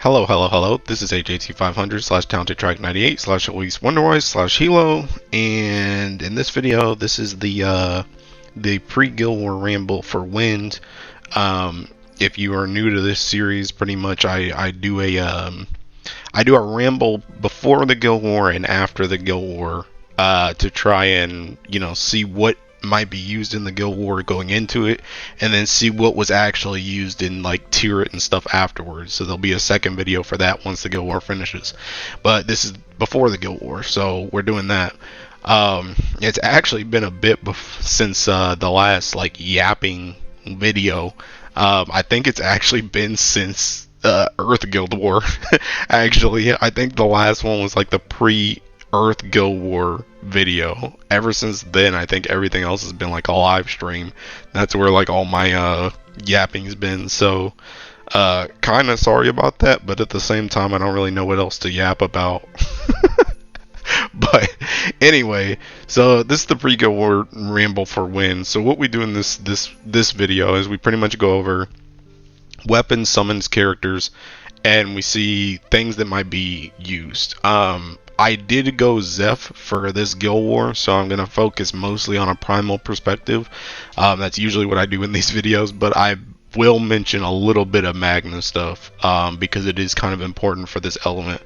Hello, hello, hello. This is HAT500 slash Talented Track 98 slash Elise Wonderwise slash Hilo, and in this video, this is the pre-Guild War ramble for Wind. If you are new to this series, pretty much I do a ramble before the Guild War and after the Guild War to try and see what might be used in the Guild War going into it, and then see what was actually used in like tier it and stuff afterwards. So there'll be a second video for that once the Guild War finishes, but this is before the Guild War, so we're doing that. It's actually been a bit since the last like yapping video. I think it's actually been since Earth Guild War. Actually, I think the last one was like the pre-Earth Guild War video. Ever since then, I think everything else has been like a live stream. That's where like all my yapping's been. So kind of sorry about that, but at the same time, I don't really know what else to yap about. But anyway, so this is the pre-Guild War ramble for Wind. So what we do in this video is we pretty much go over weapons, summons, characters, and we see things that might be used. I did go Zeph for this Guild War, so I'm going to focus mostly on a primal perspective. That's usually what I do in these videos, but I will mention a little bit of Magna stuff because it is kind of important for this element.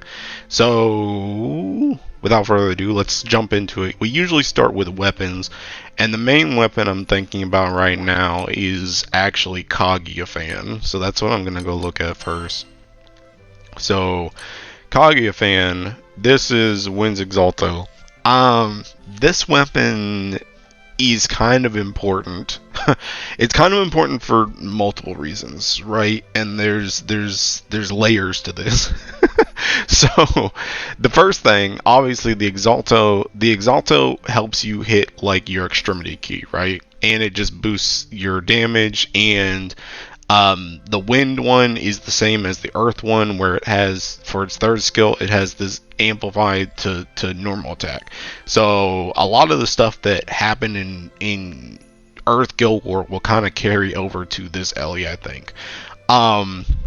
So without further ado, let's jump into it. We usually start with weapons, and the main weapon I'm thinking about right now is actually Kaguya. So that's what I'm going to go look at first. So Kaguya, this is Wind's Exalto. This weapon is kind of important. It's kind of important for multiple reasons, right? And there's layers to this. So the first thing, obviously, the Exalto helps you hit like your extremity key, right? And it just boosts your damage. And the Wind one is the same as the Earth one, where it has, for its third skill, it has this amplified to normal attack. So a lot of the stuff that happened in Earth Guild War will kind of carry over to this Elea, I think.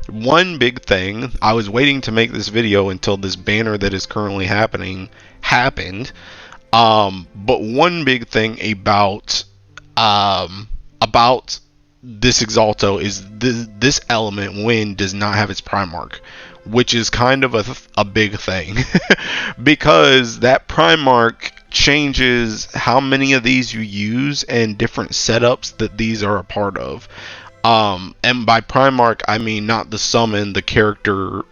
One big thing, I was waiting to make this video until this banner that is currently happened. But one big thing about this Exalto is this element, Wind, does not have its Primarch, which is kind of a big thing because that Primarch changes how many of these you use and different setups that these are a part of. And by Primarch, I mean not the summon, the character.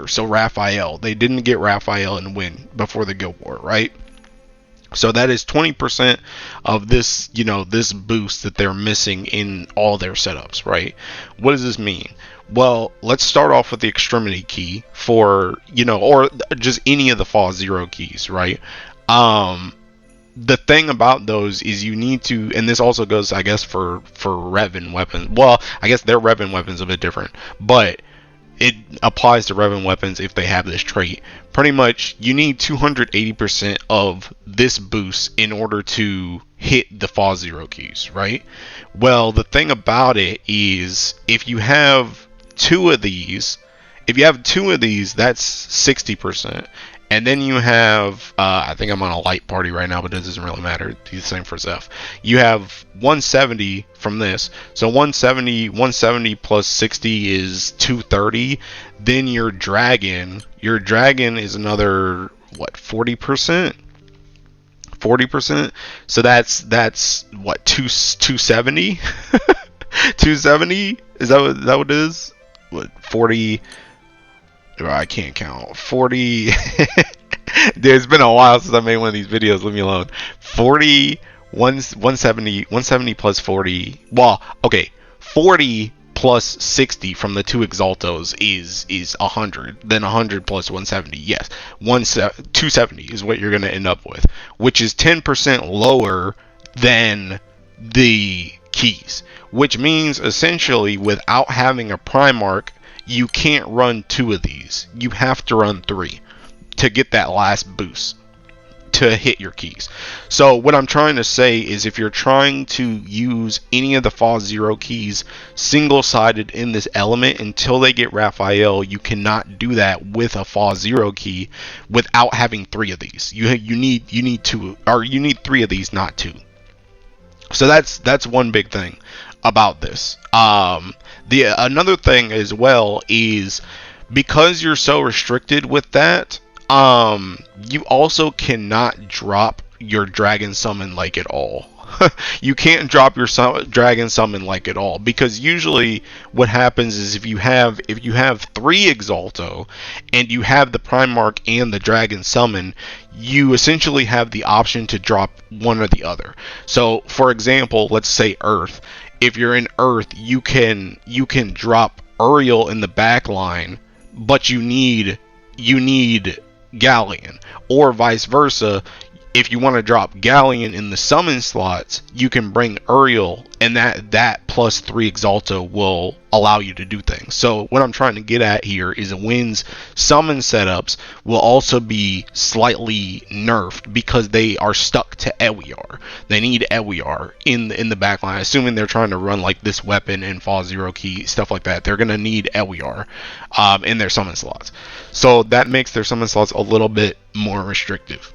So Raphael, they didn't get Raphael in Wind before the Guild War, right? So that is 20% of this, this boost that they're missing in all their setups, right? What does this mean? Well, let's start off with the extremity key for, or just any of the Fall 0 keys, right? The thing about those is you need to, and this also goes, I guess, for Revan weapons. Well, I guess their Revan weapons a bit different, but it applies to Revan weapons if they have this trait. Pretty much, you need 280% of this boost in order to hit the Fall 0 keys, right? Well, the thing about it is, if you have two of these, that's 60%. And then you have, I think I'm on a light party right now, but it doesn't really matter. It's the same for Zeph. You have 170 from this. So 170 plus 60 is 230. Then your dragon is another, what, 40%? 40%? So that's what, 270? 270? Is that what it is? What, 40? I can't count. 40. Dude, it's been a while since I made one of these videos. Leave me alone. 40, 170 plus 40. Well, okay. 40 plus 60 from the two Exaltos is 100. Then 100 plus 170. Yes. 270 is what you're going to end up with, which is 10% lower than the keys. Which means, essentially, without having a Primarch, you can't run two of these. You have to run three to get that last boost, to hit your keys. So what I'm trying to say is, if you're trying to use any of the Fa Zero keys single-sided in this element until they get Raphael, you cannot do that with a Fa Zero key without having 3 of these. You need 2, or you need 3 of these, not 2. So that's one big thing about this. Another thing as well is, because you're so restricted with that, you also cannot drop your dragon summon like at all. You can't drop your dragon summon like at all, because usually what happens is, if you have 3 Exalto and you have the Primarch and the dragon summon, you essentially have the option to drop one or the other. So for example, let's say Earth. If you're in Earth, you can drop Uriel in the back line, but you need Galleon, or vice versa. If you want to drop Galleon in the summon slots, you can bring Uriel, and that plus 3 Exalto will allow you to do things. So what I'm trying to get at here is, Wynn's summon setups will also be slightly nerfed because they are stuck to Ewiyar. They need Ewiyar in the backline, assuming they're trying to run like this weapon and Fa Zero key, stuff like that. They're gonna need Ewiyar in their summon slots. So that makes their summon slots a little bit more restrictive.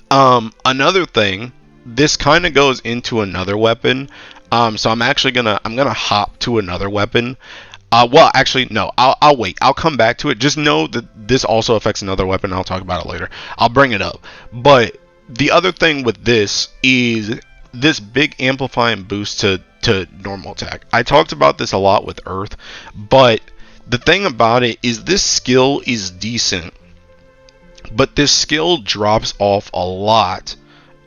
Another thing, this kind of goes into another weapon. So I'm gonna hop to another weapon. Well, actually, no, I'll wait. I'll come back to it. Just know that this also affects another weapon. I'll talk about it later. I'll bring it up. But the other thing with this is this big amplifying boost to normal attack. I talked about this a lot with Earth, but the thing about it is, this skill is decent, but this skill drops off a lot.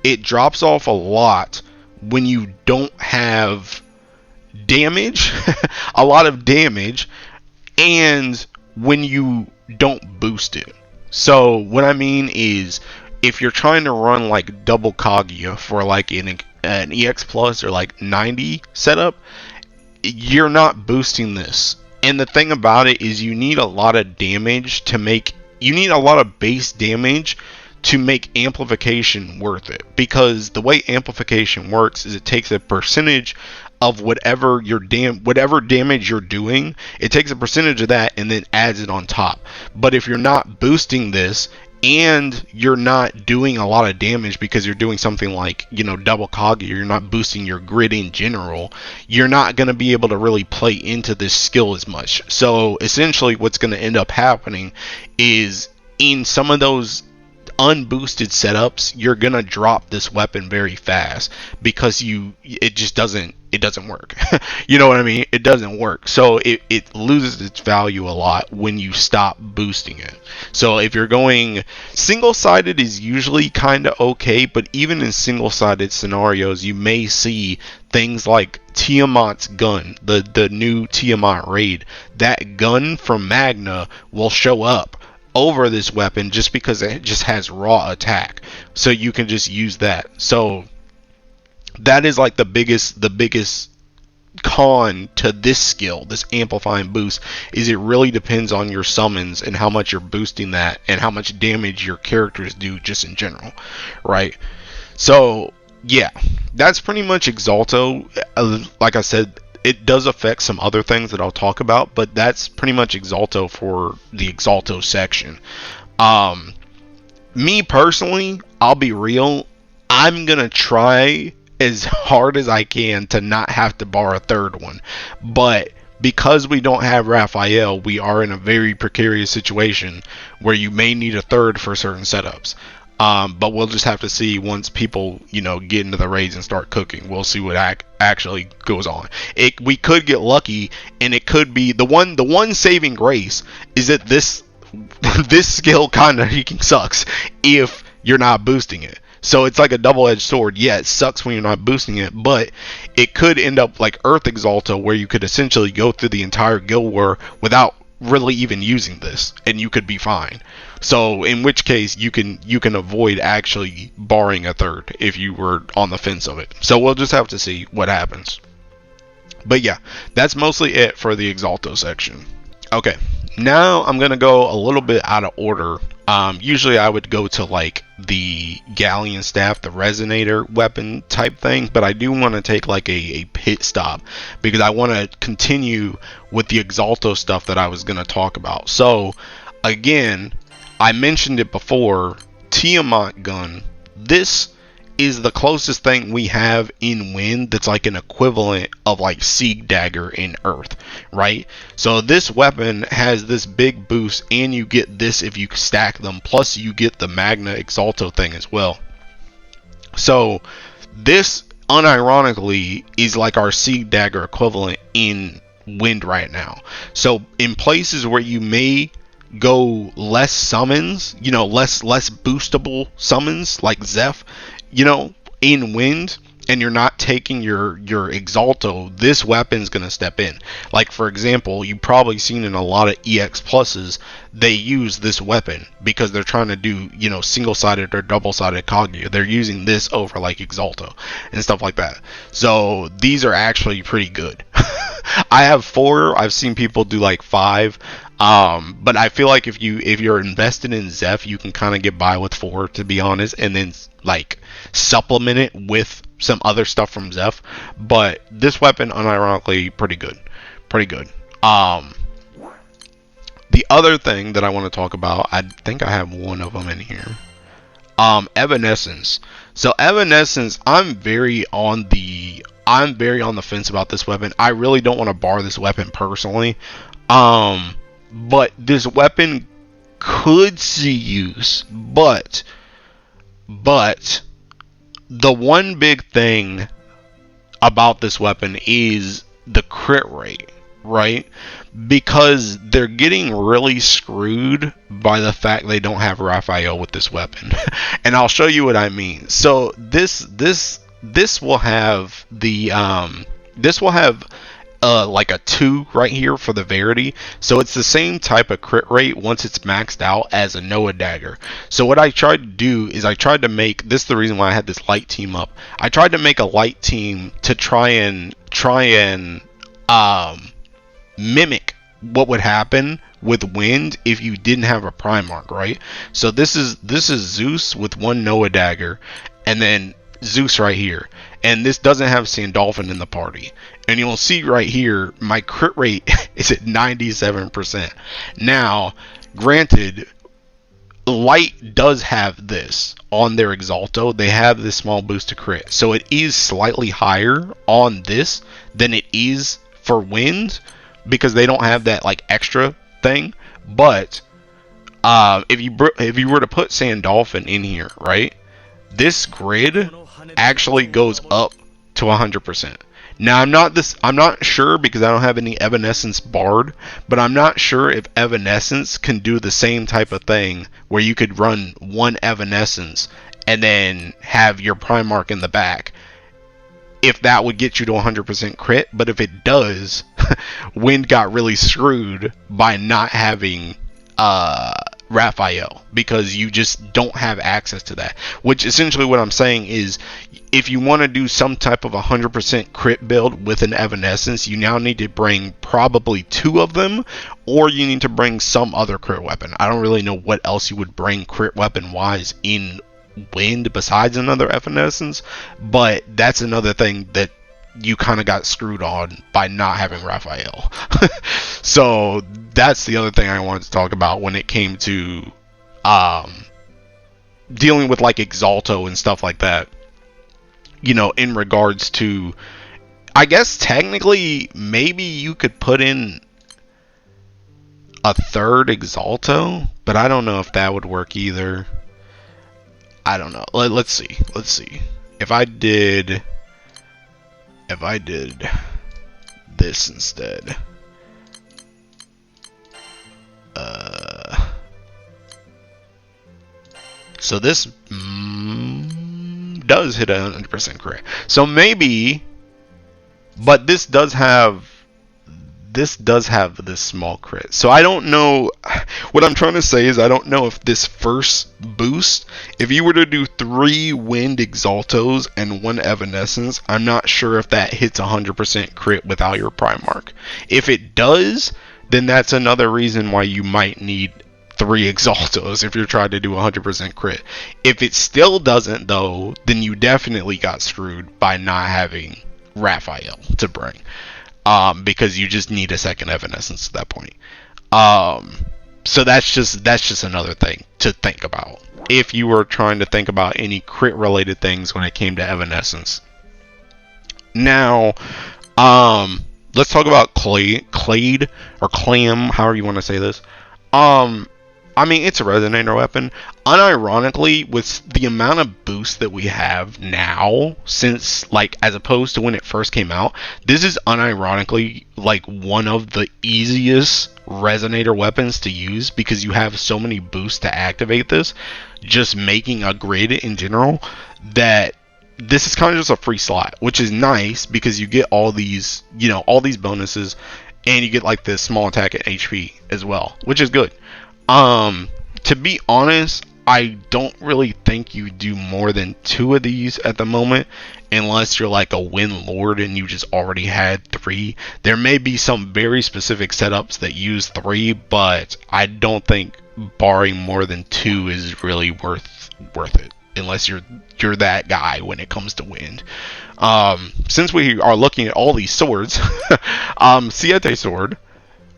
It drops off a lot when you don't have damage, a lot of damage, and when you don't boost it. So what I mean is, if you're trying to run like double Kaguya for like an EX Plus or like 90 setup, you're not boosting this. And the thing about it is, you need a lot of damage to make, you need a lot of base damage to make amplification worth it. Because the way amplification works is, it takes a percentage of whatever damage you're doing, it takes a percentage of that and then adds it on top. But if you're not boosting this, and you're not doing a lot of damage because you're doing something like, double Kaguya, you're not boosting your grid in general, you're not going to be able to really play into this skill as much. So essentially what's going to end up happening is, in some of those unboosted setups, you're going to drop this weapon very fast, because it just doesn't work. You know what I mean? It doesn't work. So it loses its value a lot when you stop boosting it. So if you're going single-sided, is usually kind of okay, but even in single-sided scenarios, you may see things like Tiamat's gun, the new Tiamat raid. That gun from Magna will show up over this weapon just because it just has raw attack, so you can just use that. So that is like the biggest con to this skill, this amplifying boost, is it really depends on your summons and how much you're boosting that, and how much damage your characters do just in general, right? So yeah, that's pretty much Exalto. Like I said, it does affect some other things that I'll talk about, but that's pretty much Exalto for the Exalto section. Me personally, I'll be real, I'm gonna try as hard as I can to not have to bar a third one, but because we don't have Raphael, we are in a very precarious situation where you may need a third for certain setups. But we'll just have to see once people, get into the raids and start cooking. We'll see what actually goes on. We could get lucky, and it could be the one saving grace is that this skill kind of sucks if you're not boosting it. So it's like a double-edged sword. Yeah, it sucks when you're not boosting it, but it could end up like Earth Exalto, where you could essentially go through the entire guild war without really even using this, and you could be fine. So in which case you can avoid actually barring a third if you were on the fence of it. So we'll just have to see what happens. But yeah, that's mostly it for the Exalto section. Okay, Now I'm gonna go a little bit out of order. Usually I would go to like the Galleon staff, the Resonator weapon type thing, but I do want to take like a pit stop because I want to continue with the Exalto stuff that I was gonna talk about. So again, I mentioned it before, Tiamat Gun. This is the closest thing we have in Wind that's like an equivalent of like Sieg Dagger in Earth, right? So this weapon has this big boost, and you get this if you stack them, plus you get the Magna Exalto thing as well. So this unironically is like our Sieg Dagger equivalent in Wind right now. So in places where you may go less summons, you know, less boostable summons like Zeph, you know, in Wind, and you're not taking your Exalto, this weapon's gonna step in. Like for example, you've probably seen in a lot of EX pluses, they use this weapon because they're trying to do, you know, single-sided or double-sided Kaguya. They're using this over like Exalto and stuff like that. So these are actually pretty good. I have 4. I've seen people do like 5. But I feel like if you're invested in Zeph, you can kind of get by with 4, to be honest, and then like supplement it with some other stuff from Zeph. But this weapon, unironically, pretty good. The other thing that I want to talk about, I think I have one of them in here. Evanescence. So Evanescence, I'm very on the fence about this weapon. I really don't want to bar this weapon personally. But this weapon could see use, but the one big thing about this weapon is the crit rate, right? Because they're getting really screwed by the fact they don't have Raphael with this weapon. And I'll show you what I mean. So this will have the like a 2 right here for the Verity. So it's the same type of crit rate once it's maxed out as a Noah Dagger. So what I tried to do is I tried to make this, the reason why I had this light team up. I tried to make a light team to try and mimic what would happen with Wind if you didn't have a Primarch, right? So this is Zeus with 1 Noah Dagger, and then Zeus right here, and this doesn't have Sandalphon in the party. And you'll see right here, my crit rate is at 97%. Now, granted, Light does have this on their Exalto. They have this small boost to crit. So it is slightly higher on this than it is for Wind, because they don't have that like extra thing. But if you were to put Sandalphon in here, right, this grid actually goes up to 100%. Now I'm not sure because I don't have any Evanescence barred, but I'm not sure if Evanescence can do the same type of thing where you could run 1 Evanescence and then have your Primarch in the back. If that would get you to 100% crit, but if it does, Wind got really screwed by not having Raphael, because you just don't have access to that. Which essentially what I'm saying is, if you want to do some type of 100% crit build with an Evanescence, you now need to bring probably 2 of them, or you need to bring some other crit weapon. I don't really know what else you would bring crit weapon wise in Wind besides another Evanescence, but that's another thing that you kind of got screwed on by not having Raphael. So that's the other thing I wanted to talk about when it came to dealing with like Exalto and stuff like that. You know, in regards to, I guess technically maybe you could put in a 3rd Exalto, but I don't know if that would work either. I don't know. Let's see. If I did this instead. So this does hit 100% crit. So maybe, but this does have this small crit. So I don't know. What I'm trying to say is I don't know if this first boost, if you were to do 3 Wind Exaltos and 1 Evanescence, I'm not sure if that hits 100% crit without your Primarch. If it does, then that's another reason why you might need 3 Exaltos if you're trying to do 100% crit. If it still doesn't though, then you definitely got screwed by not having Raphael to bring. Because you just need a second Evanescence at that point. So that's just another thing to think about if you were trying to think about any crit related things when it came to Evanescence. Now, let's talk about Clade or Clam, however you want to say this. I mean, it's a Resonator weapon. Unironically, with the amount of boost that we have now, since, like, as opposed to when it first came out, this is unironically, like, one of the easiest Resonator weapons to use because you have so many boosts to activate this, just making a grid in general, that this is kind of just a free slot, which is nice because you get all these, you know, all these bonuses, and you get, like, this small attack at HP as well, which is good. To be honest, I don't really think you do more than 2 of these at the moment, unless you're like a Wind Lord and you just already had 3. There may be some very specific setups that use 3, but I don't think barring more than 2 is really worth it, unless you're that guy when it comes to wind. Since we are looking at all these swords, Siete Sword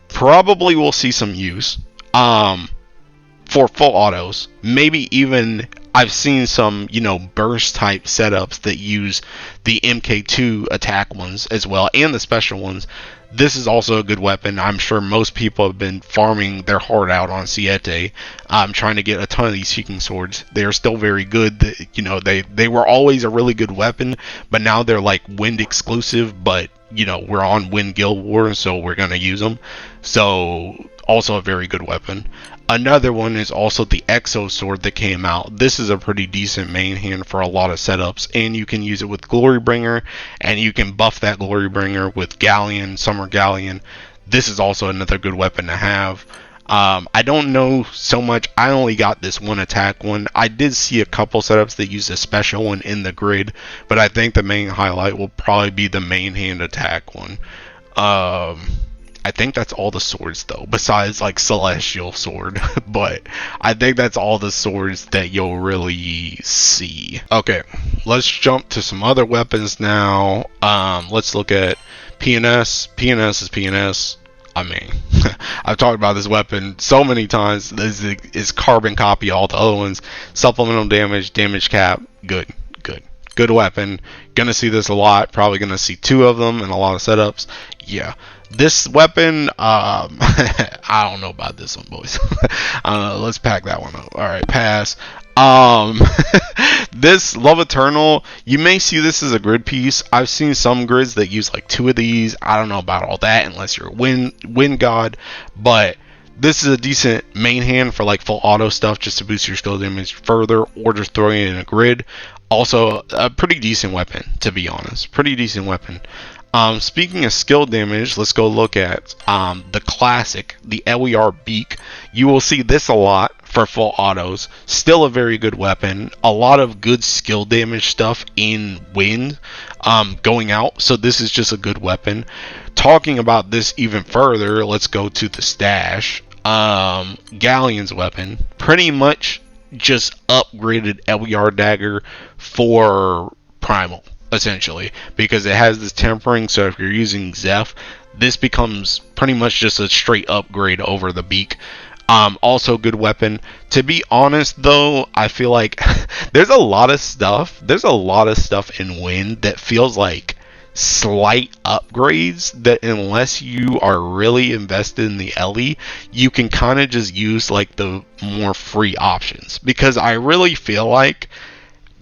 probably will see some use. For full autos, maybe even I've seen some, you know, burst type setups that use the MK2 attack ones as well, and the special ones. This is also a good weapon. I'm sure most people have been farming their heart out on Siete, trying to get a ton of these seeking swords. They are still very good. You know, they were always a really good weapon, but now they're like wind exclusive, but you know, we're on Wind Guild War, so we're gonna use them. So also a very good weapon. Another one is also the Exo Sword that came out. This is a pretty decent main hand for a lot of setups, and you can use it with Glorybringer, and you can buff that Glorybringer with Galleon, Summer Galleon. This is also another good weapon to have. I don't know so much. I only got this one attack one. I did see a couple setups that use a special one in the grid, but I think the main highlight will probably be the main hand attack one. I think that's all the swords though, besides like Celestial Sword. But I think that's all the swords that you'll really see. Okay, let's jump to some other weapons now. Let's look at PNS. PNS is PNS. I mean, I've talked about this weapon so many times. This is carbon copy all the other ones. Supplemental damage, damage cap, good weapon. Gonna see this a lot. Probably gonna see 2 of them in a lot of setups. Yeah. This weapon, I don't know about this one, boys. Let's pack that one up. Alright, pass. This Love Eternal, you may see this as a grid piece. I've seen some grids that use like 2 of these. I don't know about all that unless you're a wind god, but this is a decent main hand for like full auto stuff, just to boost your skill damage further, or just throwing it in a grid. Also, a pretty decent weapon, to be honest. Pretty decent weapon. Speaking of skill damage, let's go look at the classic, the Ewiyar Beak. You will see this a lot for full autos. Still a very good weapon. A lot of good skill damage stuff in wind going out. So this is just a good weapon. Talking about this even further, let's go to the stash. Galleon's weapon. Pretty much just upgraded Ewiyar dagger for primal, essentially, because it has this tempering. So if you're using Zeph, this becomes pretty much just a straight upgrade over the Beak. Also good weapon. To be honest though, I feel like there's a lot of stuff in wind that feels like slight upgrades that, unless you are really invested in the Ellie, you can kind of just use like the more free options, because I really feel like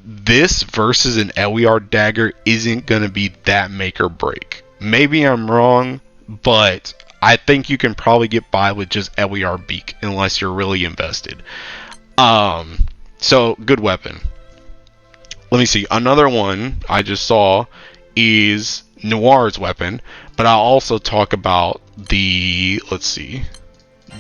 this versus an Ewiyar dagger isn't going to be that make or break. Maybe I'm wrong, but I think you can probably get by with just Ewiyar Beak unless you're really invested. So good weapon. Let me see. Another one I just saw is Noire's weapon, but I'll also talk about the, let's see,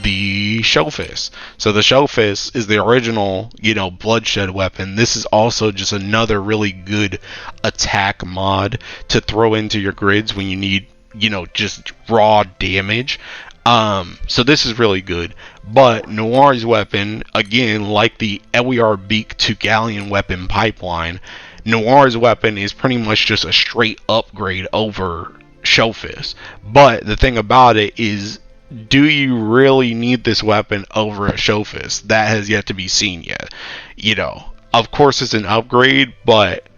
the Shellfist. So the Shellfist is the original, you know, bloodshed weapon. This is also just another really good attack mod to throw into your grids when you need, you know, just raw damage. So this is really good. But Noire's weapon, again, like the Ewiyar Beak to Galleon weapon pipeline, Noire's weapon is pretty much just a straight upgrade over Shellfist. But the thing about it is, do you really need this weapon over a Shellfist? That has yet to be seen yet. You know, of course it's an upgrade, but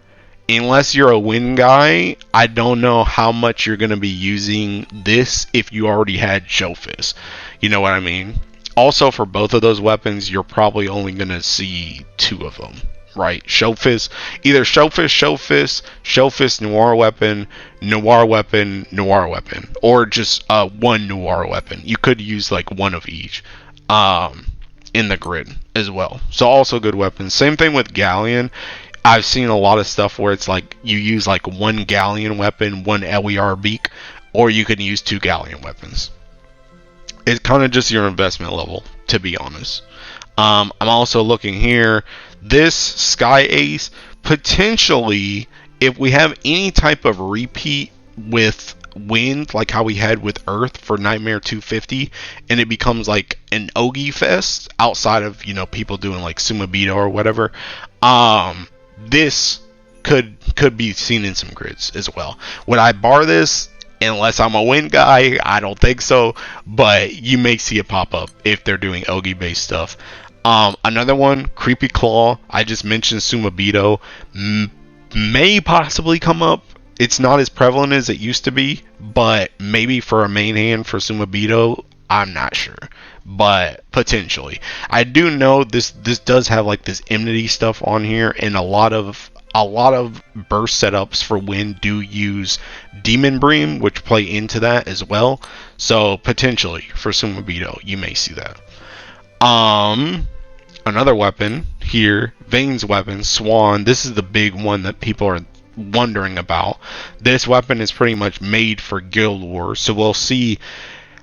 unless you're a win guy, I don't know how much you're going to be using this if you already had Shellfist. You know what I mean? Also, for both of those weapons, you're probably only going to see two of them, right? Shellfist, either Shellfist, Noire weapon, Noire weapon, Noire weapon, or just one Noire weapon. You could use like one of each. In the grid as well. So also good weapons. Same thing with Galleon. I've seen a lot of stuff where it's like you use like one Galleon weapon, one Ewiyar Beak, or you can use two Galleon weapons. It's kind of just your investment level, to be honest. I'm also looking here. This Sky Ace, potentially, if we have any type of repeat with wind, like how we had with Earth for Nightmare 250, and it becomes like an Ogi fest outside of, you know, people doing like Sumabito or whatever. This could be seen in some grids as well. Would I bar this? Unless I'm a win guy, I don't think so. But you may see it pop up if they're doing Ogi based stuff. Another one, Creepy Claw. I just mentioned Sumabito. May possibly come up. It's not as prevalent as it used to be, but maybe for a main hand for Sumabito, I'm not sure. But potentially. I do know this does have like this enmity stuff on here, and a lot of burst setups for Wind do use Demon Bream, which play into that as well. So potentially for Sumabito, you may see that. Another weapon here, Vane's weapon, Swan. This is the big one that people are wondering about. This weapon is pretty much made for Guild Wars, so we'll see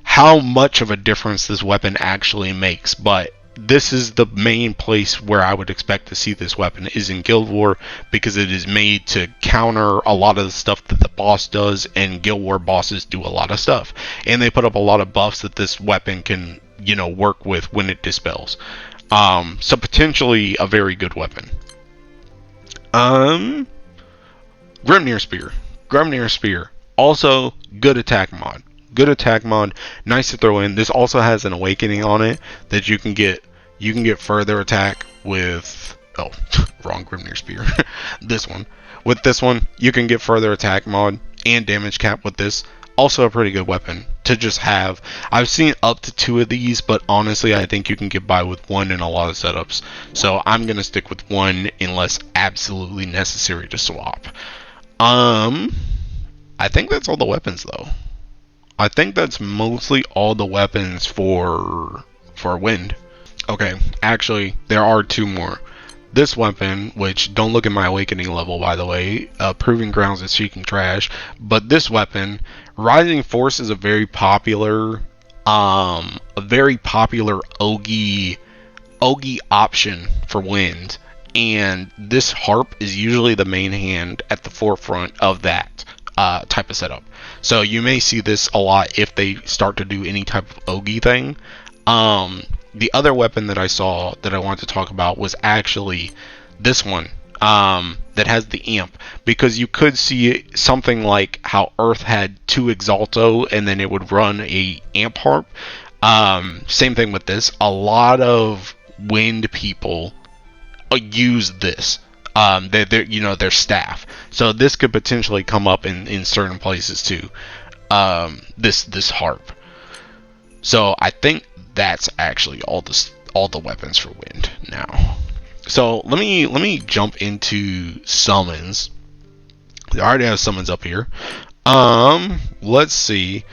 how much of a difference this weapon actually makes. But this is the main place where I would expect to see this weapon, is in Guild War, because it is made to counter a lot of the stuff that the boss does, and Guild War bosses do a lot of stuff, and they put up a lot of buffs that this weapon can, you know, work with when it dispels. So potentially a very good weapon. Grimnir Spear. Grimnir Spear. Also, good attack mod. Good attack mod. Nice to throw in. This also has an awakening on it that you can get further attack with... Oh, wrong Grimnir Spear. This one. With this one, you can get further attack mod and damage cap with this. Also a pretty good weapon to just have. I've seen up to 2 of these, but honestly, I think you can get by with 1 in a lot of setups. So I'm going to stick with 1 unless absolutely necessary to swap. I think that's all the weapons, though. I think that's mostly all the weapons for Wind. Okay, actually, there are 2 more. This weapon, which don't look at my awakening level, by the way, Proving Grounds is seeking trash. But this weapon, Rising Force, is a very popular Ogi option for Wind. And this Harp is usually the main hand at the forefront of that type of setup. So you may see this a lot if they start to do any type of Ogi thing. The other weapon that I saw that I wanted to talk about was actually this one, that has the amp, because you could see something like how Earth had 2 Exalto and then it would run a amp Harp. Same thing with this. A lot of Wind people use this. Their staff. So this could potentially come up in certain places too. This Harp. So I think that's actually all the weapons for Wind now. So let me jump into summons. I already have summons up here. Let's see.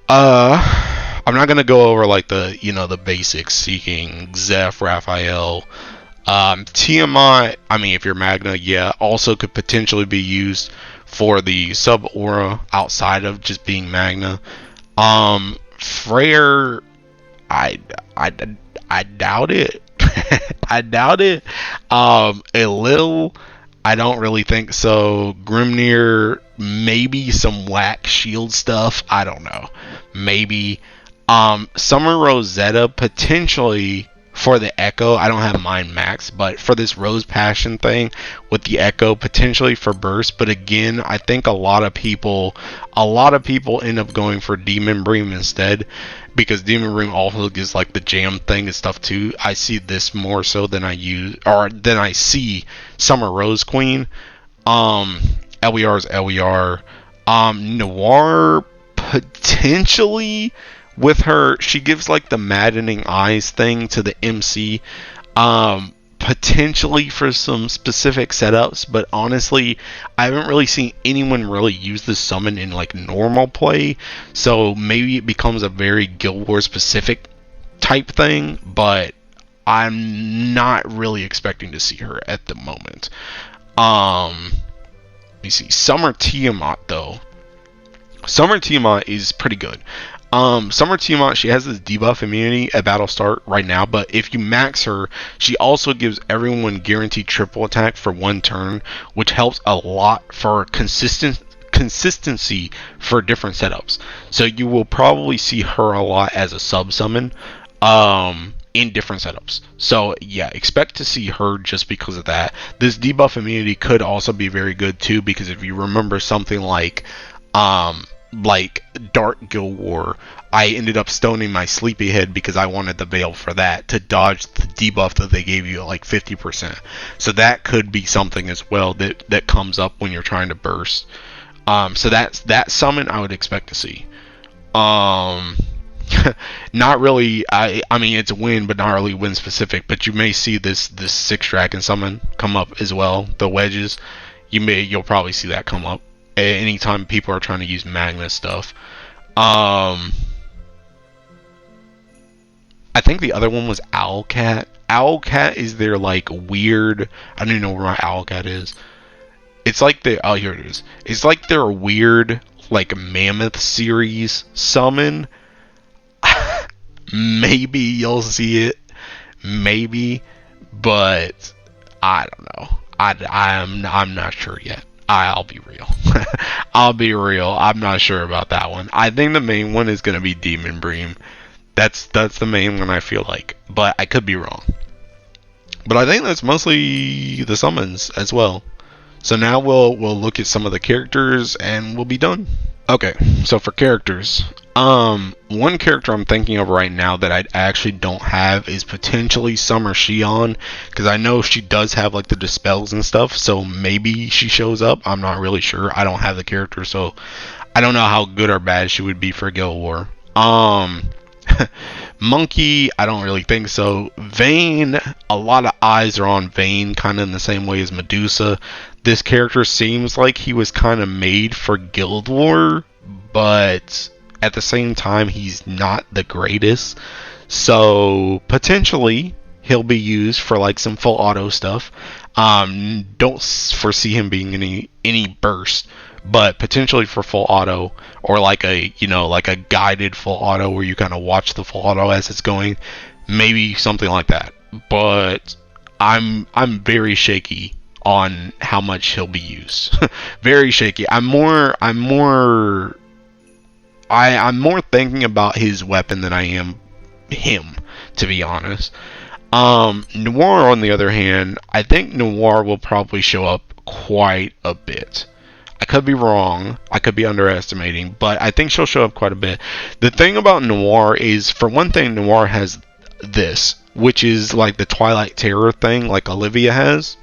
I'm not gonna go over like the basics. Seeking, Zeph, Raphael. Tiamat, I mean, if you're Magna, yeah, also could potentially be used for the sub aura outside of just being Magna. Freyr, I doubt it. I doubt it. A little, I don't really think so. Grimnir, maybe some whack shield stuff. I don't know. Maybe. Summer Rosetta, potentially for the Echo. I don't have mine max, but for this Rose Passion thing with the Echo, potentially for burst. But again, I think a lot of people end up going for Demon Bream instead, because Demon Bream also gives like the jam thing and stuff too. I see this more so than I see Summer Rose Queen. Ewiyar is Ewiyar. Noire, potentially with her, she gives like the maddening eyes thing to the MC. Potentially for some specific setups, but honestly, I haven't really seen anyone really use this summon in like normal play, so maybe it becomes a very Guild Wars specific type thing, but I'm not really expecting to see her at the moment. Let me see. Summer Tiamat though. Summer Tiamat is pretty good. Summer Tiamat, she has this debuff immunity at battle start right now, but if you max her, she also gives everyone guaranteed triple attack for 1 turn, which helps a lot for consistency for different setups. So you will probably see her a lot as a sub summon in different setups. So yeah, expect to see her just because of that. This debuff immunity could also be very good too, because if you remember something like Dark Guild War, I ended up stoning my Sleepyhead because I wanted the Veil for that, to dodge the debuff that they gave you at like 50%. So that could be something as well that comes up when you're trying to burst. So that summon I would expect to see. Not really. I mean, it's a win, but not really win specific. But you may see this 6 dragon summon come up as well. The wedges, you'll probably see that come up anytime people are trying to use Magna stuff. I think the other one was Owlcat. Owlcat is their like weird, I don't even know where my Owlcat is. It's like oh, here it is. It's like their weird like Mammoth series summon. Maybe you'll see it, maybe, but I don't know. I'm not sure yet. I'll be real. I'll be real. I'm not sure about that one. I think the main one is gonna be Demon Bream. That's the main one I feel like, but I could be wrong. But I think that's mostly the summons as well. So now we'll look at some of the characters and we'll be done. Okay, so for characters, one character I'm thinking of right now that I actually don't have is potentially Summer Shion, because I know she does have like the dispels and stuff, so maybe she shows up. I'm not really sure. I don't have the character, so I don't know how good or bad she would be for Guild War. Monkey, I don't really think so. Vane, a lot of eyes are on Vane, kind of in the same way as Medusa. This character seems like he was kind of made for Guild War, but at the same time, he's not the greatest. So potentially he'll be used for like some full auto stuff. Don't foresee him being any burst, but potentially for full auto, or like a guided full auto where you kind of watch the full auto as it's going, maybe something like that. But I'm very shaky on how much he'll be used. Very shaky. I'm more thinking about his weapon than I am him, to be honest. Noire, on the other hand, I think Noire will probably show up quite a bit. I could be wrong, I could be underestimating, but I think she'll show up quite a bit. The thing about Noire is, for one thing, Noire has this, which is like the Twilight Terror thing like Olivia has,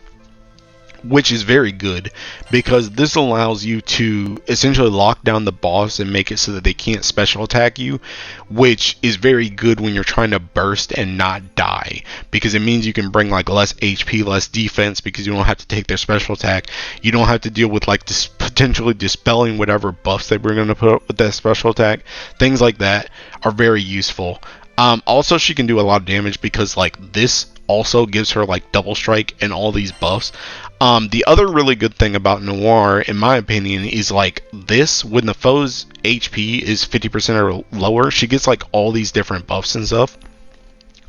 which is very good, because this allows you to essentially lock down the boss and make it so that they can't special attack you, which is very good when you're trying to burst and not die, because it means you can bring like less HP, less defense, because you don't have to take their special attack. You don't have to deal with like potentially dispelling whatever buffs they were going to put up with that special attack. Things like that are very useful. Also, she can do a lot of damage because like this also gives her like double strike and all these buffs. The other really good thing about Noire, in my opinion, is like this, when the foe's HP is 50% or lower, she gets like all these different buffs and stuff.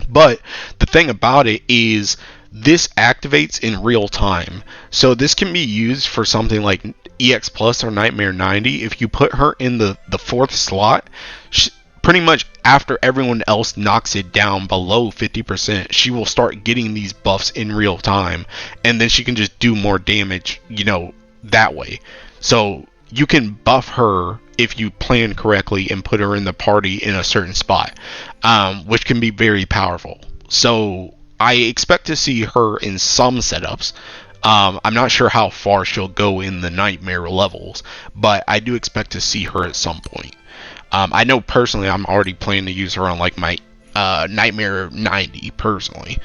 But the thing about it is this activates in real time. So this can be used for something like EX Plus or Nightmare 90. If you put her in the fourth slot, pretty much after everyone else knocks it down below 50%, she will start getting these buffs in real time, and then she can just do more damage, you know, that way. So you can buff her if you plan correctly and put her in the party in a certain spot, which can be very powerful. So I expect to see her in some setups. I'm not sure how far she'll go in the Nightmare levels, but I do expect to see her at some point. I know personally I'm already planning to use her on like my Nightmare 90 personally.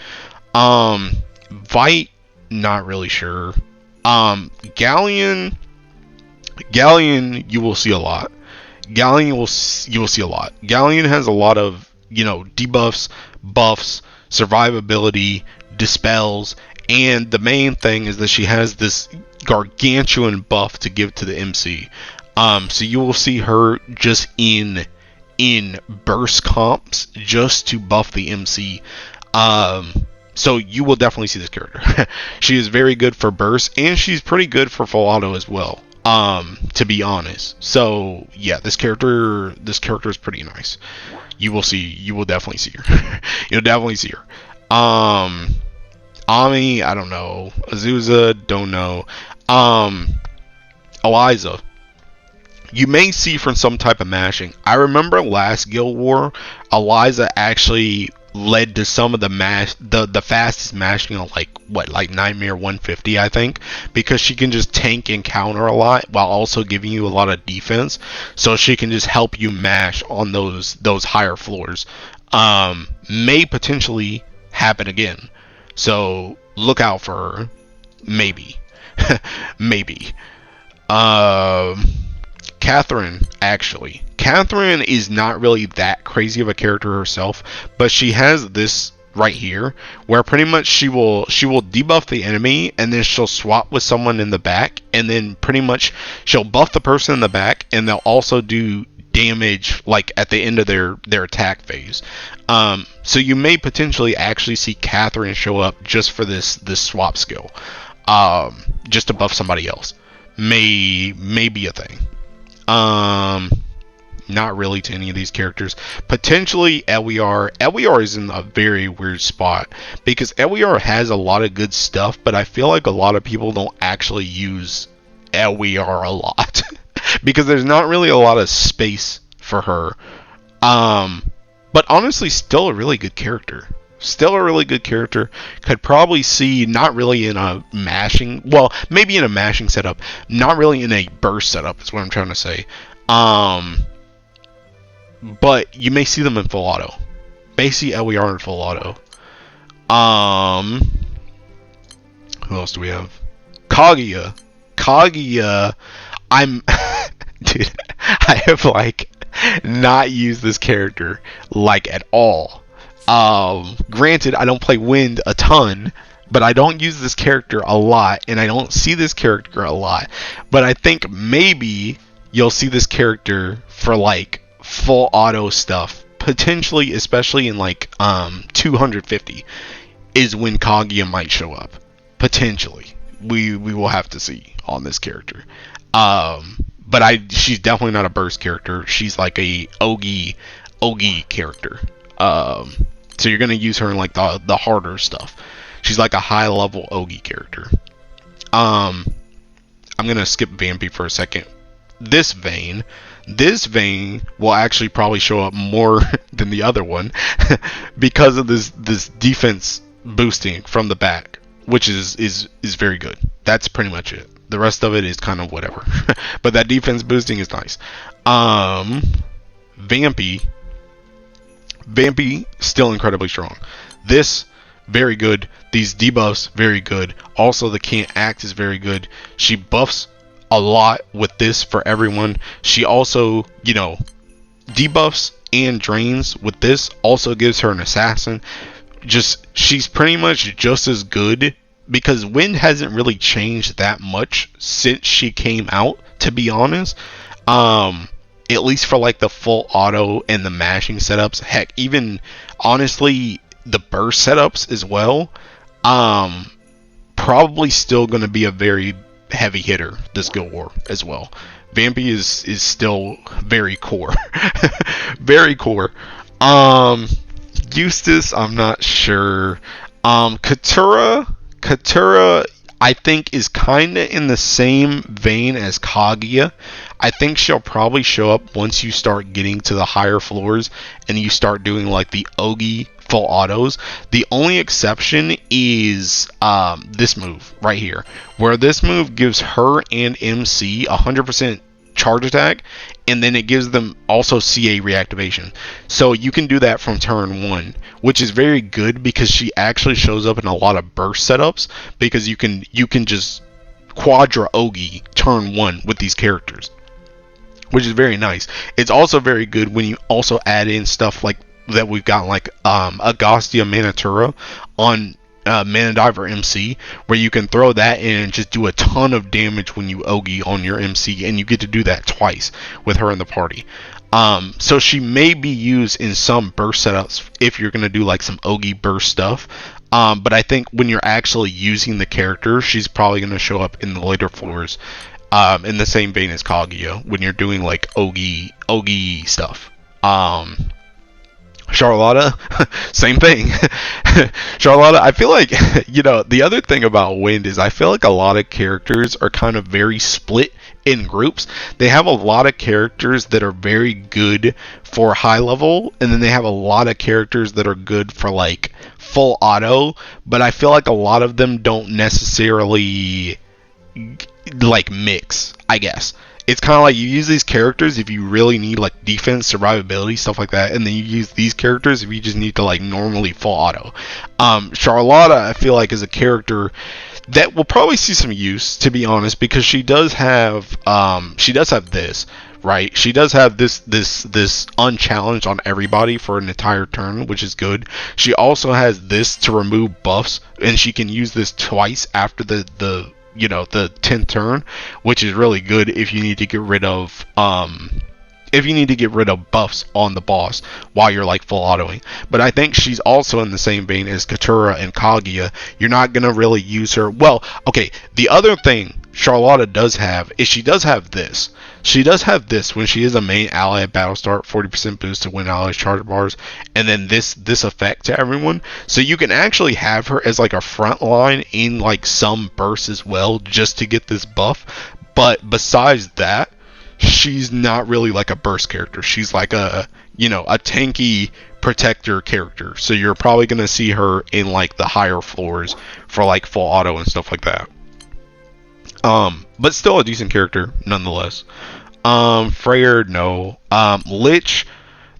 Vite, not really sure. Galleon, you will see a lot. You will see a lot. Galleon has a lot of, you know, debuffs, buffs, survivability, dispels, and the main thing is that she has this gargantuan buff to give to the MC. So you will see her just in burst comps just to buff the MC. So you will definitely see this character. She is very good for burst, and she's pretty good for full auto as well. To be honest. So yeah, this character is pretty nice. You will definitely see her. You'll definitely see her. Ami, I don't know. Azusa, don't know. Aliza, you may see from some type of mashing. I remember last Guild War, Aliza actually led to some of the fastest mashing on like Nightmare 150, I think, because she can just tank and counter a lot while also giving you a lot of defense, so she can just help you mash on those higher floors. May potentially happen again, so look out for her. Maybe. Maybe. Catherine, actually. Catherine is not really that crazy of a character herself, but she has this right here where pretty much she will debuff the enemy, and then she'll swap with someone in the back, and then pretty much she'll buff the person in the back, and they'll also do damage like at the end of their attack phase. So you may potentially actually see Catherine show up just for this swap skill, just to buff somebody else. May be a thing. Not really to any of these characters. Potentially Ewiyar. Ewiyar is in a very weird spot because Ewiyar has a lot of good stuff, but I feel like a lot of people don't actually use Ewiyar a lot because there's not really a lot of space for her. But honestly, still a really good character. Still a really good character. Could probably see, not really in a mashing, well, maybe in a mashing setup, not really in a burst setup is what I'm trying to say. But you may see them in full auto. May see Ewiyar in full auto. Who else do we have? Kaguya. I'm dude, I have like not used this character like at all. Granted, I don't play Wind a ton, but I don't use this character a lot, and I don't see this character a lot. But I think maybe you'll see this character for like full auto stuff, potentially, especially in like 250 is when Kaguya might show up. Potentially, we will have to see on this character. But she's definitely not a burst character. She's like a Ogi character. So you're gonna use her in like the harder stuff. She's like a high level Ogi character. I'm gonna skip Vampy for a second. This Vane will actually probably show up more than the other one because of this defense boosting from the back, which is very good. That's pretty much it. The rest of it is kind of whatever. But that defense boosting is nice. Vampy, still incredibly strong. This, very good. These debuffs, very good. Also, the can't act is very good. She buffs a lot with this for everyone. She also, you know, debuffs and drains with this. Also gives her an assassin. She's pretty much just as good, because Wind hasn't really changed that much since she came out, to be honest. At least for like the full auto and the mashing setups. Heck, even honestly the burst setups as well. Probably still going to be a very heavy hitter this Guild War as well. Vampy is still very core. Very core. Eustace, I'm not sure. Katura, I think is kind of in the same vein as Kaguya. I think she'll probably show up once you start getting to the higher floors and you start doing like the Ogi full autos. The only exception is this move right here, where this move gives her and MC 100% charge attack, and then it gives them also CA reactivation. So you can do that from turn 1, which is very good because she actually shows up in a lot of burst setups, because you can just quadra Ogi turn 1 with these characters, which is very nice. It's also very good when you also add in stuff like that we've got, like Agostia Manatura on Mana Diver MC, where you can throw that in and just do a ton of damage when you Ogi on your MC, and you get to do that twice with her in the party. So she may be used in some burst setups if you're going to do like some Ogi burst stuff. But I think when you're actually using the character, she's probably going to show up in the later floors, in the same vein as Kaguya, when you're doing like Ogi stuff. Charlotta, same thing. Charlotta, I feel like, the other thing about Wind is I feel like a lot of characters are kind of very split in groups. They have a lot of characters that are very good for high level, and then they have a lot of characters that are good for like full auto, but I feel like a lot of them don't necessarily like mix, I guess. It's kind of like you use these characters if you really need like defense, survivability, stuff like that, and then you use these characters if you just need to like normally full auto. Charlotta, I feel like, is a character that will probably see some use, to be honest, because she does have this, right? She does have this unchallenged on everybody for an entire turn, which is good. She also has this to remove buffs, and she can use this twice after the 10th turn, which is really good if you need to get rid of buffs on the boss while you're like full autoing. But I think she's also in the same vein as Katura and Kaguya. You're not gonna really use her. Well, okay, the other thing Charlotta does have is she does have this. She does have this when she is a main ally at battle start, 40% boost to win allies charge bars, and then this effect to everyone. So you can actually have her as like a front line in like some bursts as well, just to get this buff. But besides that, she's not really like a burst character. She's like a tanky protector character. So you're probably gonna see her in like the higher floors for like full auto and stuff like that. But still a decent character nonetheless. Freyr, no. Lich,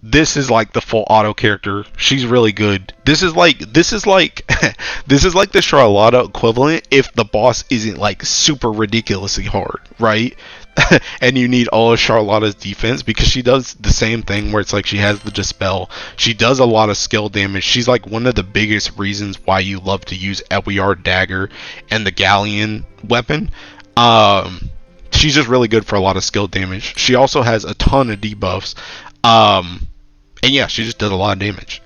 this is like the full auto character. She's really good. This is like this is like the Charlotta equivalent if the boss isn't like super ridiculously hard, right? And you need all of Charlotta's defense, because she does the same thing where it's like she has the Dispel. She does a lot of skill damage. She's like one of the biggest reasons why you love to use Ewiyar Dagger and the Galleon weapon. She's just really good for a lot of skill damage. She also has a ton of debuffs. And yeah, she just does a lot of damage.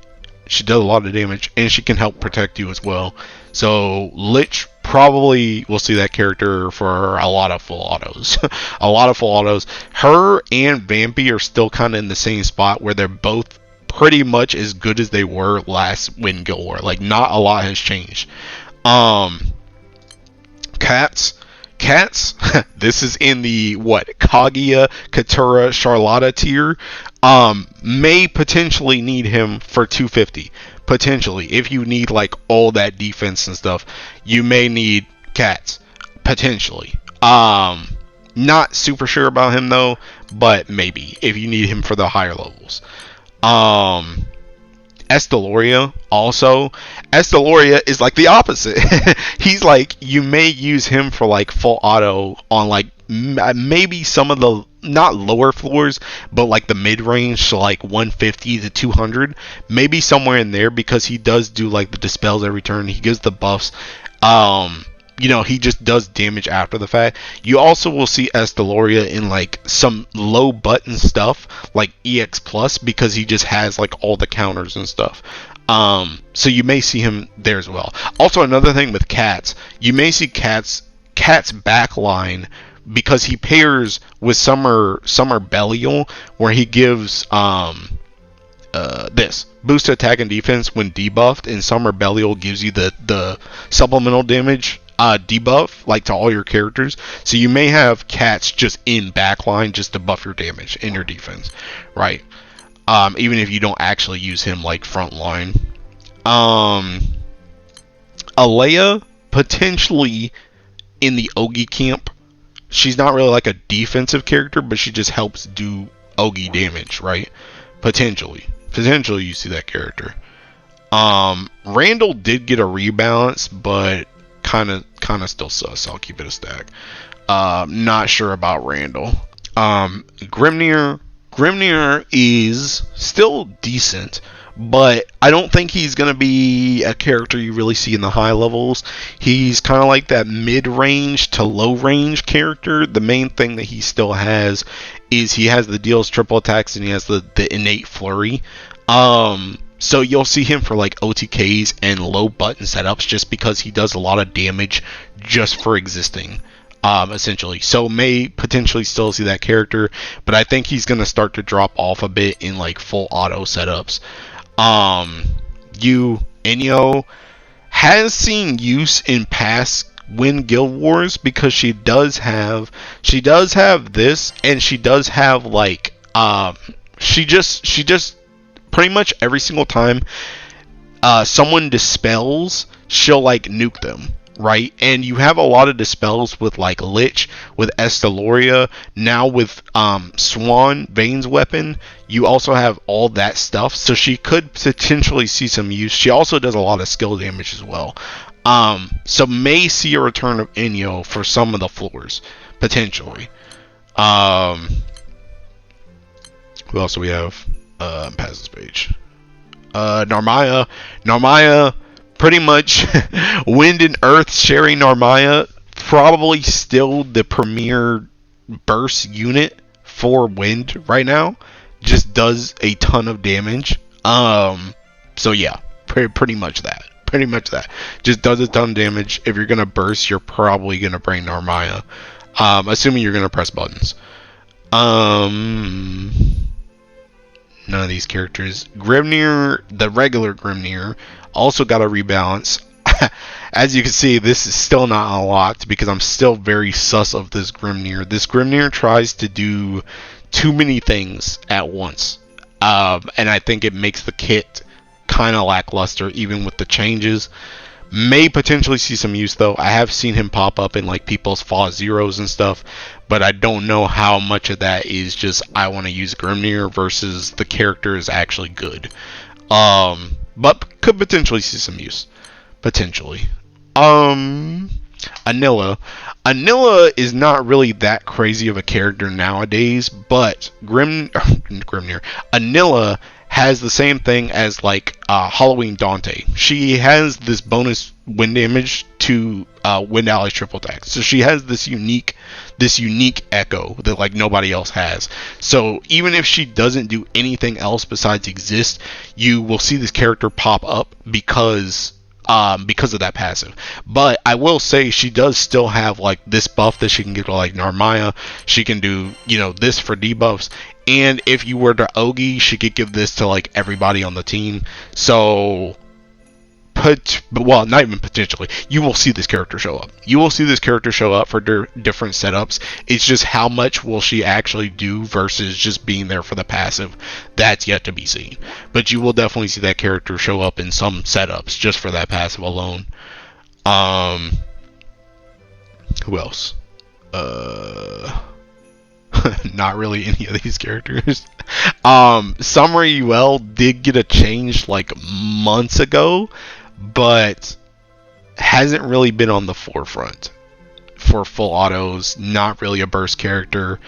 She does a lot of damage, and she can help protect you as well. So Lich, probably will see that character for a lot of full autos. A lot of full autos. Her and Vampy are still kind of in the same spot where they're both pretty much as good as they were last Wind Guild War. Like, not a lot has changed. Cats, this is in the Kaguya, Katura, Charlotta tier. May potentially need him for 250. Potentially, if you need like all that defense and stuff, you may need Cats. Potentially. Not super sure about him though, but maybe if you need him for the higher levels. Estaloria also. Estaloria is like the opposite. He's like, you may use him for like full auto on like maybe some of the not lower floors, but like the mid range, so like 150 to 200, maybe somewhere in there, because he does do like the dispels every turn. He gives the buffs. He just does damage after the fact. You also will see Estaloria in like some low button stuff like EX plus, because he just has like all the counters and stuff. So you may see him there as well. Also, another thing with Cats, you may see Cat's backline because he pairs with Summer Belial, where he gives this boost to attack and defense when debuffed, and Summer Belial gives you the supplemental damage debuff like to all your characters. So you may have Cats just in backline just to buff your damage and your defense, right? Even if you don't actually use him like frontline. Elea potentially in the Ogi camp. She's not really like a defensive character, but she just helps do Ogi damage, right? Potentially you see that character. Randall did get a rebalance, but kind of still sus. I'll keep it a stack. Not sure about Randall. Grimnir is still decent, but I don't think he's going to be a character you really see in the high levels. He's kind of like that mid-range to low-range character. The main thing that he still has is he has the deals triple attacks and he has the innate flurry. So you'll see him for like OTKs and low button setups just because he does a lot of damage just for existing. Essentially, so may potentially still see that character, but I think he's gonna start to drop off a bit in like full auto setups. Enyo has seen use in past Win Guild Wars because she does have this, and she does have like she just pretty much every single time someone dispels, she'll like nuke them. Right, and you have a lot of dispels with like Lich, with Estarriola, now with Swan, Vane's weapon. You also have all that stuff, so she could potentially see some use. She also does a lot of skill damage as well. So may see a return of Enyo for some of the floors potentially. Who else do we have? Past this page. Narmaya. Pretty much Wind and Earth sharing Narmaya, probably still the premier burst unit for Wind right now. Just does a ton of damage. So yeah, pretty much that. Just does a ton of damage. If you're gonna burst, you're probably gonna bring Narmaya. Assuming you're gonna press buttons. None of these characters. Grimnir, the regular Grimnir, also got a rebalance. As you can see, this is still not unlocked because I'm still very sus of this Grimnir. This Grimnir tries to do too many things at once. And I think it makes the kit kind of lackluster even with the changes. May potentially see some use though. I have seen him pop up in like people's Fall Zeros and stuff, but I don't know how much of that is just I want to use Grimnir versus the character is actually good. But could potentially see some use. Potentially. Anila is not really that crazy of a character nowadays, but Grimnir. Anila has the same thing as like Halloween Dante. She has this bonus wind damage to wind allies triple attack. So she has this unique echo that like nobody else has. So even if she doesn't do anything else besides exist, you will see this character pop up because of that passive. But I will say she does still have like this buff that she can give to like Narmaya. She can do, this for debuffs. And if you were to Ogi, she could give this to like everybody on the team. So well, not even potentially. You will see this character show up. You will see this character show up for different setups. It's just how much will she actually do versus just being there for the passive. That's yet to be seen. But you will definitely see that character show up in some setups just for that passive alone. Who else? Not really any of these characters. Summer Yuel did get a change like months ago, but hasn't really been on the forefront for full autos. Not really a burst character.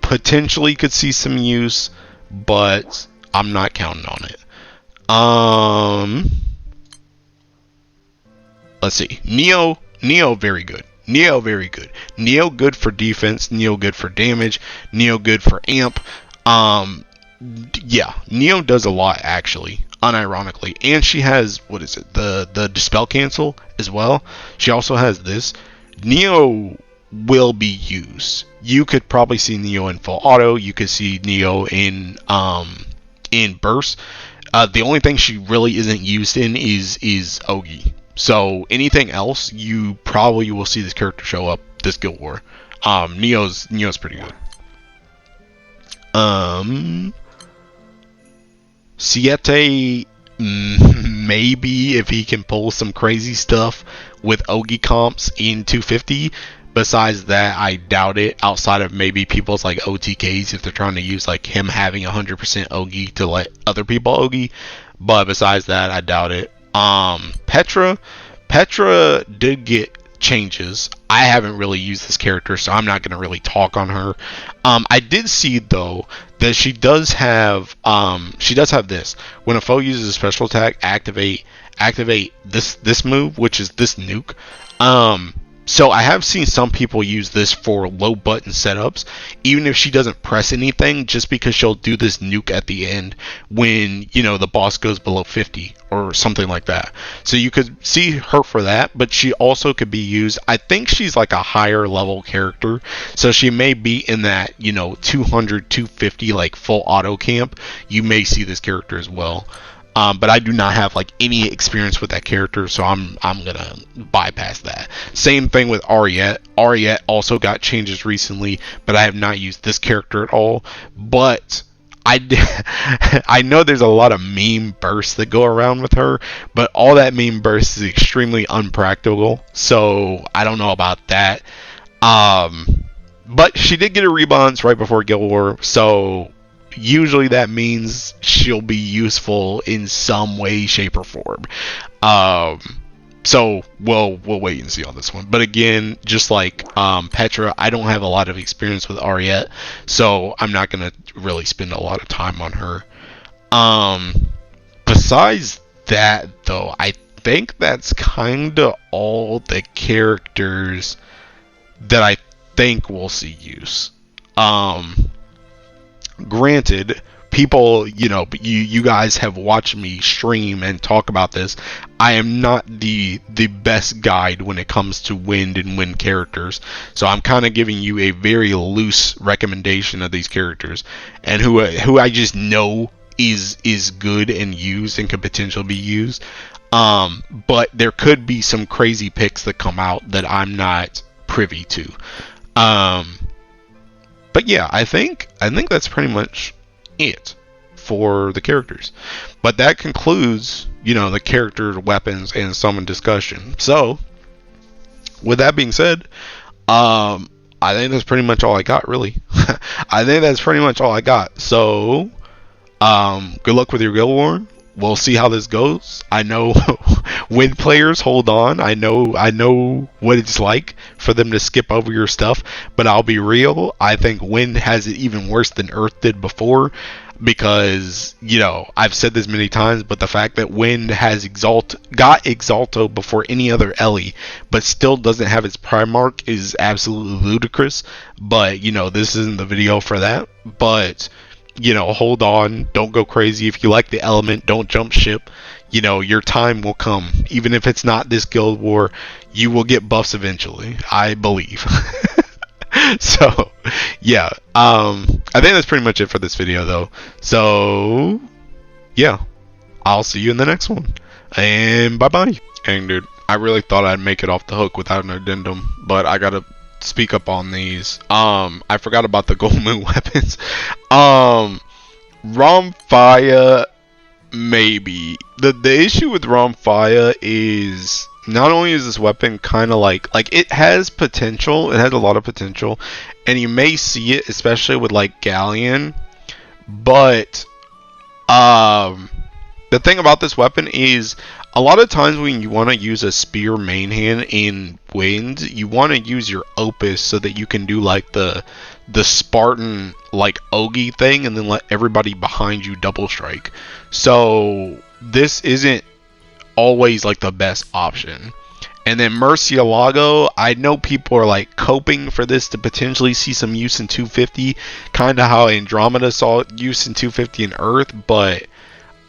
Potentially could see some use, but I'm not counting on it. Let's see. Nio very good. Nio very good. Nio good for defense. Nio good for damage. Nio good for amp. Yeah, Nio does a lot actually. unironically. And she has, what is it, the dispel cancel as well. She also has this. Nio will be used. You could probably see Nio in full auto. You could see Nio in burst. The only thing she really isn't used in is Ogi. So anything else, you probably will see this character show up this Guild War. Nio's pretty good. Siete, maybe if he can pull some crazy stuff with Ogi comps in 250. Besides that, I doubt it. Outside of maybe people's like OTKs, if they're trying to use like him having 100% Ogi to let other people Ogi. But besides that, I doubt it. Petra did get changes. I haven't really used this character, so I'm not going to really talk on her. I did see though that she does have this. When a foe uses a special attack, activate this move, which is this nuke. So I have seen some people use this for low button setups, even if she doesn't press anything, just because she'll do this nuke at the end when, you know, the boss goes below 50 or something like that. So you could see her for that, but she also could be used. I think she's like a higher level character, so she may be in that, you know, 200, 250 like full auto camp. You may see this character as well. But I do not have like any experience with that character, so I'm gonna bypass that. Same thing with Arriet. Arriet also got changes recently, but I have not used this character at all. But I know there's a lot of meme bursts that go around with her, but all that meme burst is extremely unpractical, so I don't know about that. But she did get a rebalance right before Guild War, so usually that means she'll be useful in some way, shape, or form. So we'll wait and see on this one. But again, just like Petra, I don't have a lot of experience with Arriet, so I'm not gonna really spend a lot of time on her. Besides that, though, I think that's kind of all the characters that I think we'll see use. Granted, people, you know, you guys have watched me stream and talk about this. I am not the best guide when it comes to wind and wind characters, so I'm kind of giving you a very loose recommendation of these characters and who I just know is good and used and could potentially be used. But there could be some crazy picks that come out that I'm not privy to. But yeah, I think that's pretty much it for the characters. But that concludes, you know, the character, weapons, and summon discussion. So, with that being said, I think that's pretty much all I got, really. I think that's pretty much all I got. So, good luck with your Guild War. We'll see how this goes. I know wind players, hold on. I know what it's like for them to skip over your stuff, but I'll be real. I think wind has it even worse than earth did before, because, you know, I've said this many times, but the fact that wind has got Exalto before any other Ellie, but still doesn't have its Primarch is absolutely ludicrous. But, you know, this isn't the video for that. But, you know, hold on, don't go crazy. If you like the element, don't jump ship. You know, your time will come. Even if it's not this Guild War, you will get buffs eventually, I believe. So, yeah, I think that's pretty much it for this video, though. So, yeah, I'll see you in the next one, and bye-bye. And, dude, I really thought I'd make it off the hook without an addendum, but I gotta speak up on these. I forgot about the Gold Moon weapons. Ramphia, maybe. The issue with Ramphia is, not only is this weapon kind of like it has potential, it has a lot of potential, and you may see it especially with like Galleon, but the thing about this weapon is a lot of times when you want to use a spear main hand in wind, you want to use your opus so that you can do like the Spartan like Ogi thing and then let everybody behind you double strike. So this isn't always like the best option. And then Murcielago, I know people are like coping for this to potentially see some use in 250, kind of how Andromeda saw use in 250 in Earth, but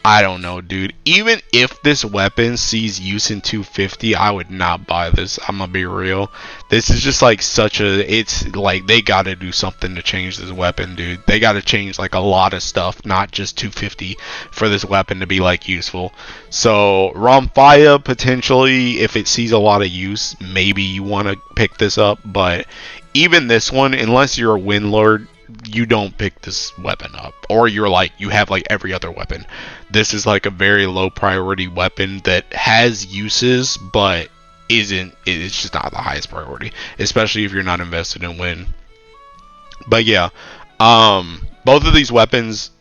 I don't know, dude. Even if this weapon sees use in 250, I would not buy this. I'm gonna be real. This is just like such a. It's like they gotta do something to change this weapon, dude. They gotta change like a lot of stuff, not just 250, for this weapon to be like useful. So Ramphia, potentially, if it sees a lot of use, maybe you want to pick this up. But even this one, unless you're a Windlord, you don't pick this weapon up, or you're like you have like every other weapon. This is like a very low priority weapon that has uses, but it's just not the highest priority, especially if you're not invested in win. But yeah, both of these weapons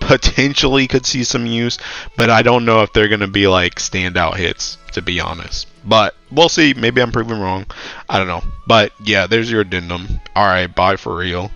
potentially could see some use, but I don't know if they're gonna be like standout hits, to be honest. But we'll see. Maybe I'm proven wrong. I don't know. But yeah, there's your addendum. All right, bye for real.